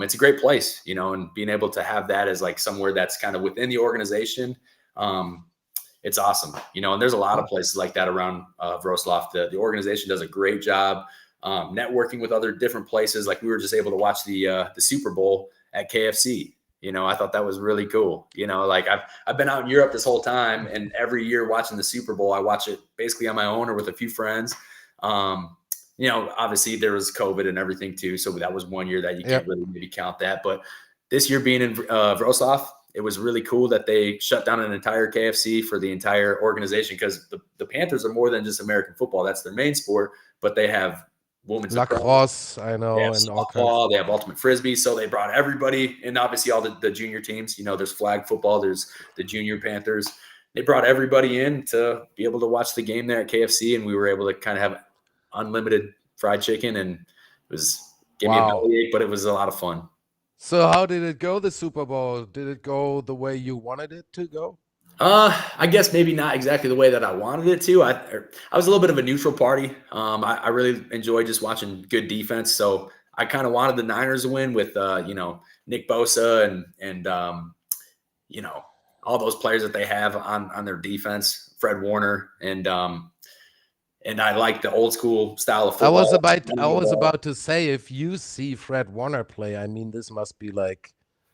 it's a great place, and being able to have that as like somewhere that's kind of within the organization, It's awesome, and there's a lot of places like that around Wroclaw. The organization does a great job networking with other different places. Like we were just able to watch the Super Bowl at KFC. I thought that was really cool. Like I've been out in Europe this whole time, and every year watching the Super Bowl, I watch it basically on my own or with a few friends. Obviously there was COVID and everything too, so that was one year that you can't really maybe count that. But this year being in Wroclaw, it was really cool that they shut down an entire KFC for the entire organization, because the Panthers are more than just American football. That's their main sport, but they have women's lacrosse, I know, they have and softball, they have ultimate frisbee. So they brought everybody, and obviously all the junior teams. There's flag football, there's the junior Panthers. They brought everybody in to be able to watch the game there at KFC, and we were able to kind of have unlimited fried chicken, and it gave me a bellyache, but it was a lot of fun. So how did it go, the Super Bowl? Did it go the way you wanted it to go? I guess maybe not exactly the way that I wanted it to. I was a little bit of a neutral party. I really enjoyed just watching good defense. So I kind of wanted the Niners to win with, Nick Bosa and all those players that they have on their defense, Fred Warner, and I like the old school style of football. I was about to say, if you see Fred Warner play, I mean, this must be like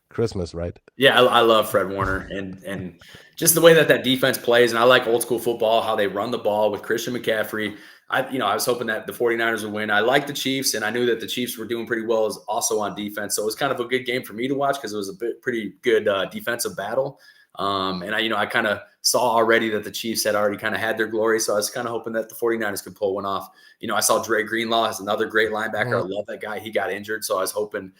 Christmas, right? Yeah, I love Fred Warner and just the way that defense plays. And I like old school football, how they run the ball with Christian McCaffrey. I was hoping that the 49ers would win. I like the Chiefs, and I knew that the Chiefs were doing pretty well also on defense. So it was kind of a good game for me to watch, because it was pretty good defensive battle. And I kind of saw already that the Chiefs had already kind of had their glory. So I was kind of hoping that the 49ers could pull one off. I saw Dre Greenlaw as another great linebacker. I love that guy. He got injured. So I was hoping,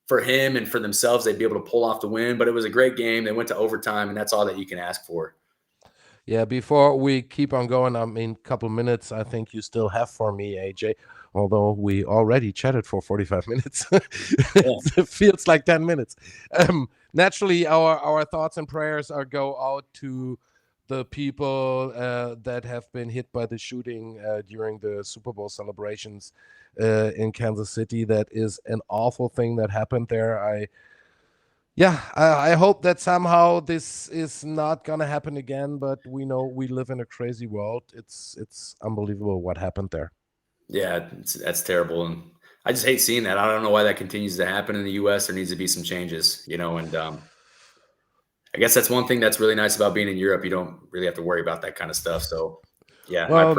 for him and for themselves, they'd be able to pull off the win. But it was a great game. They went to overtime, and that's all that you can ask for. Yeah, before we keep on going, I mean, a couple minutes I think you still have for me, AJ, although we already chatted for 45 minutes. It feels like 10 minutes. Naturally, our thoughts and prayers go out to the people that have been hit by the shooting during the Super Bowl celebrations in Kansas City. That is an awful thing that happened there. I hope that somehow this is not gonna happen again, but we know we live in a crazy world. It's unbelievable what happened there. Yeah, that's terrible, and I just hate seeing that. I don't know why that continues to happen in the U.S. There needs to be some changes, and I guess that's one thing that's really nice about being in Europe. You don't really have to worry about that kind of stuff. So, yeah. Well,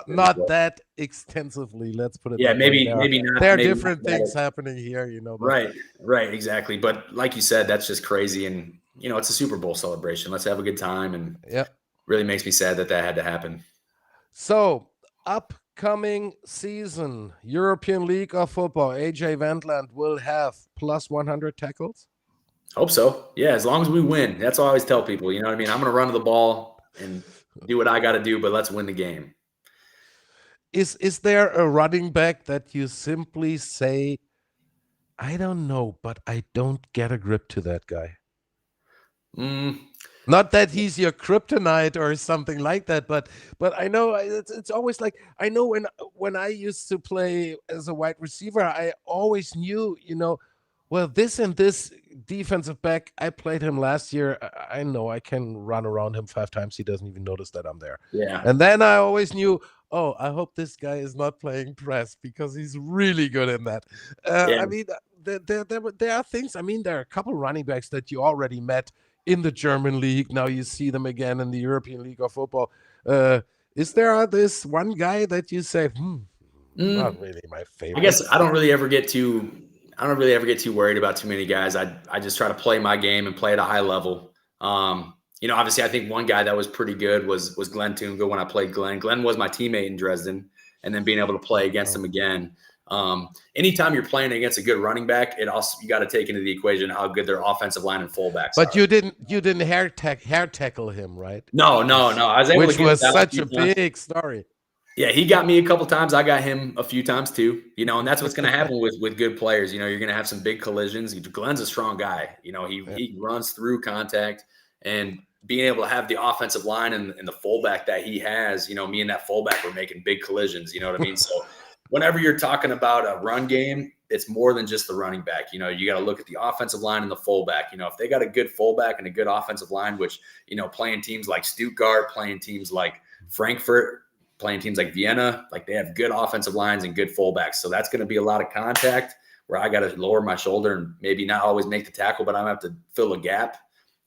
not that extensively. Let's put it. Yeah, that maybe not. There are different things happening here, Right, exactly. But like you said, that's just crazy, and it's a Super Bowl celebration. Let's have a good time, and really makes me sad that had to happen. So, upcoming season, European League of Football, AJ Wentland will have plus 100 tackles. Hope so. Yeah, as long as we win. That's what I always tell people. You know what I mean? I'm going to run to the ball and do what I got to do, but let's win the game. Is there a running back that you simply say, I don't know, but I don't get a grip to that guy? Not that he's your kryptonite or something like that, but I know it's always like, I know when I used to play as a wide receiver, I always knew, well, this and this defensive back, I played him last year. I know I can run around him 5 times. He doesn't even notice that I'm there. Yeah. And then I always knew, I hope this guy is not playing press, because he's really good in that. I mean, there are things. I mean, there are a couple running backs that you already met in the German league. Now you see them again in the European League of Football. Is there this one guy that you say, not really my favorite? I guess I don't really ever get too worried about too many guys. I just try to play my game and play at a high level. Obviously I think one guy that was pretty good was Glenn Tunga when I played Glenn. Glenn was my teammate in Dresden, and then being able to play against him again. Anytime you're playing against a good running back, you got to take into the equation how good their offensive line and fullbacks are. But you didn't hair tackle him, right? No. I was able Which was such a big story. Yeah, he got me a couple times. I got him a few times too, and that's what's going to happen with good players. You're going to have some big collisions. Glenn's a strong guy. He runs through contact, and being able to have the offensive line and the fullback that he has, me and that fullback were making big collisions. You know what I mean? So whenever you're talking about a run game, it's more than just the running back. You know, you got to look at the offensive line and the fullback. You know, if they got a good fullback and a good offensive line, which, you know, playing teams like Stuttgart, playing teams like Frankfurt, playing teams like Vienna, like they have good offensive lines and good fullbacks. So that's going to be a lot of contact where I got to lower my shoulder and maybe not always make the tackle, but I'm going to have to fill a gap.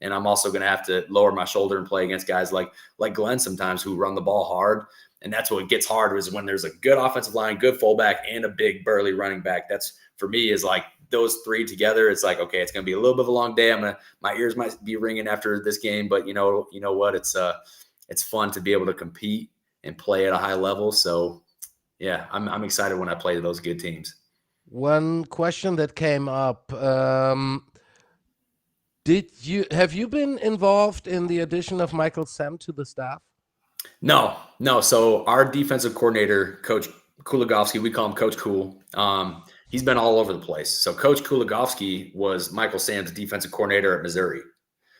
And I'm also going to have to lower my shoulder and play against guys like Glenn sometimes who run the ball hard. And that's what gets hard is when there's a good offensive line, good fullback, and a big burly running back. That's for me is like those three together. It's like, okay, it's going to be a little bit of a long day. My ears might be ringing after this game, but you know what? It's fun to be able to compete and play at a high level. So yeah, I'm excited when I play those good teams. One question that came up, have you been involved in the addition of Michael Sam to the staff? No. So our defensive coordinator, Coach Kuligowski, we call him Coach Cool. He's been all over the place. So Coach Kuligowski was Michael Sam's defensive coordinator at Missouri.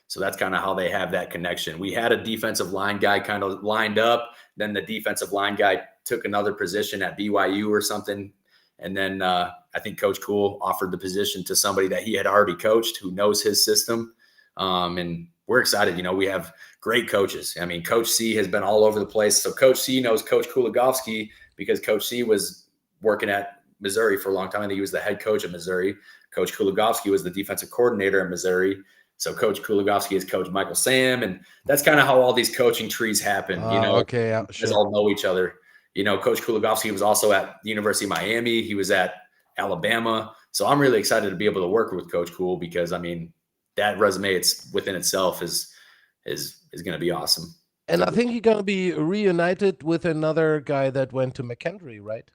So that's kind of how they have that connection. We had a defensive line guy kind of lined up. Then the defensive line guy took another position at BYU or something. And then I think Coach Cool offered the position to somebody that he had already coached who knows his system. And we're excited. You know, we have great coaches. I mean, Coach C has been all over the place. So Coach C knows Coach Kuligowski because Coach C was working at Missouri for a long time. I think he was the head coach at Missouri. Coach Kuligowski was the defensive coordinator at Missouri. So Coach Kuligowski is Coach Michael Sam. And that's kind of how all these coaching trees happen. You know, okay, yeah, sure. All know each other. You know, Coach Kuligowski was also at the University of Miami. He was at Alabama. So I'm really excited to be able to work with Coach Cool because, I mean, that resume within itself is going to be awesome. And I think you're going to be reunited with another guy that went to McKendree, right?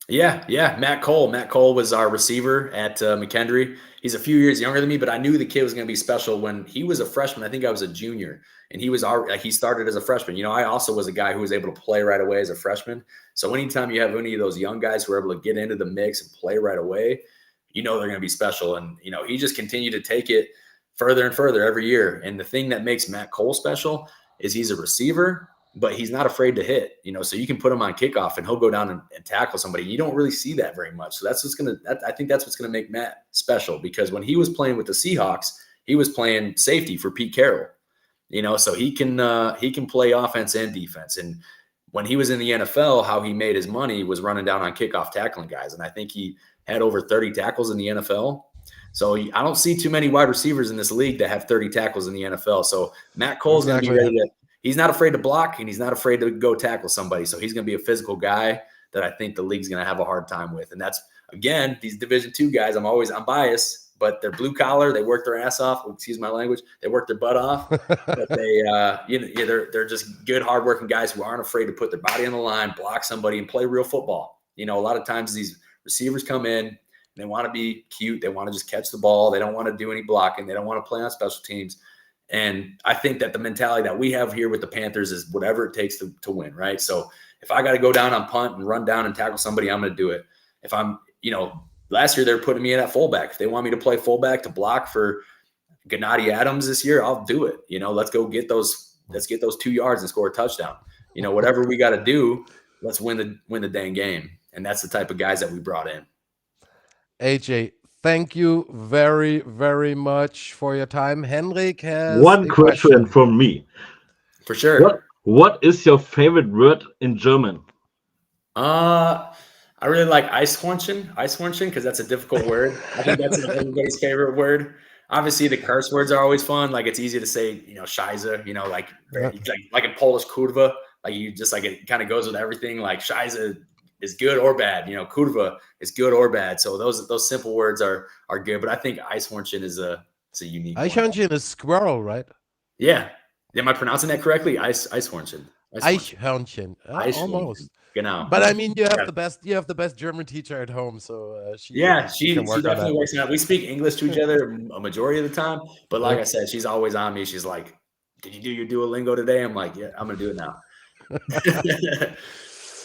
Yeah. Matt Cole. Matt Cole was our receiver at McKendree. He's a few years younger than me, but I knew the kid was going to be special when he was a freshman. I think I was a junior, and he started as a freshman. You know, I also was a guy who was able to play right away as a freshman. So anytime you have any of those young guys who are able to get into the mix and play right away, you know they're going to be special. And, you know, he just continued to take it further and further every year. And the thing that makes Matt Cole special is he's a receiver, but he's not afraid to hit, you know, so you can put him on kickoff and he'll go down and tackle somebody. You don't really see that very much. So I think that's what's going to make Matt special because when he was playing with the Seahawks, he was playing safety for Pete Carroll, you know, so he can play offense and defense. And when he was in the NFL, how he made his money was running down on kickoff tackling guys. And I think he had over 30 tackles in the NFL. So I don't see too many wide receivers in this league that have 30 tackles in the NFL. So Matt Cole's going to be ready to – he's not afraid to block and he's not afraid to go tackle somebody. So he's going to be a physical guy that I think the league's going to have a hard time with. And that's, again, these Division II guys, I'm biased, but they're blue collar. They work their ass off. Excuse my language. They work their butt off. But they're just good, hardworking guys who aren't afraid to put their body on the line, block somebody, and play real football. You know, a lot of times these receivers come in, they want to be cute. They want to just catch the ball. They don't want to do any blocking. They don't want to play on special teams. And I think that the mentality that we have here with the Panthers is whatever it takes to win, right? So if I got to go down on punt and run down and tackle somebody, I'm going to do it. If I'm, you know, last year they were putting me in at fullback. If they want me to play fullback to block for Gennady Adams this year, I'll do it. You know, let's get those 2 yards and score a touchdown. You know, whatever we got to do, let's win the dang game. And that's the type of guys that we brought in. AJ, thank you very, very much for your time. Henrik has one question from me. For sure. What is your favorite word in German? I really like Eishornchen because that's a difficult word. I think that's everybody's favorite word. Obviously, the curse words are always fun. Like it's easy to say, you know, Scheiße, you know, like in Polish kurwa, like you just like it kind of goes with everything. Like Scheiße is good or bad, you know, kurva is good or bad. So those simple words are good. But I think Eishornchen is a unique. Eishornchen is squirrel, right? Yeah. Am I pronouncing that correctly? Eishornchen. Eichhörnchen. Almost. Genau. But I mean, you have the best German teacher at home, so she definitely works out. We speak English to each other a majority of the time, but like I said, she's always on me. She's like, "Did you do your Duolingo today?" I'm like, "Yeah, I'm gonna do it now."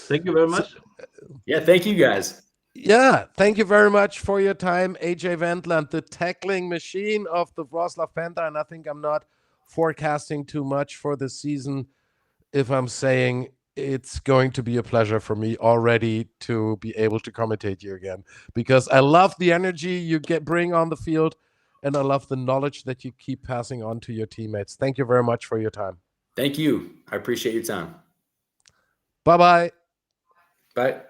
Thank you very much. Yeah, thank you guys. Yeah, thank you very much for your time, AJ Wentland, the tackling machine of the Wroclaw Panther. And I think I'm not forecasting too much for the season if I'm saying it's going to be a pleasure for me already to be able to commentate you again, because I love the energy you bring on the field, and I love the knowledge that you keep passing on to your teammates. Thank you very much for your time. Thank you. I appreciate your time. Bye-bye. Bye.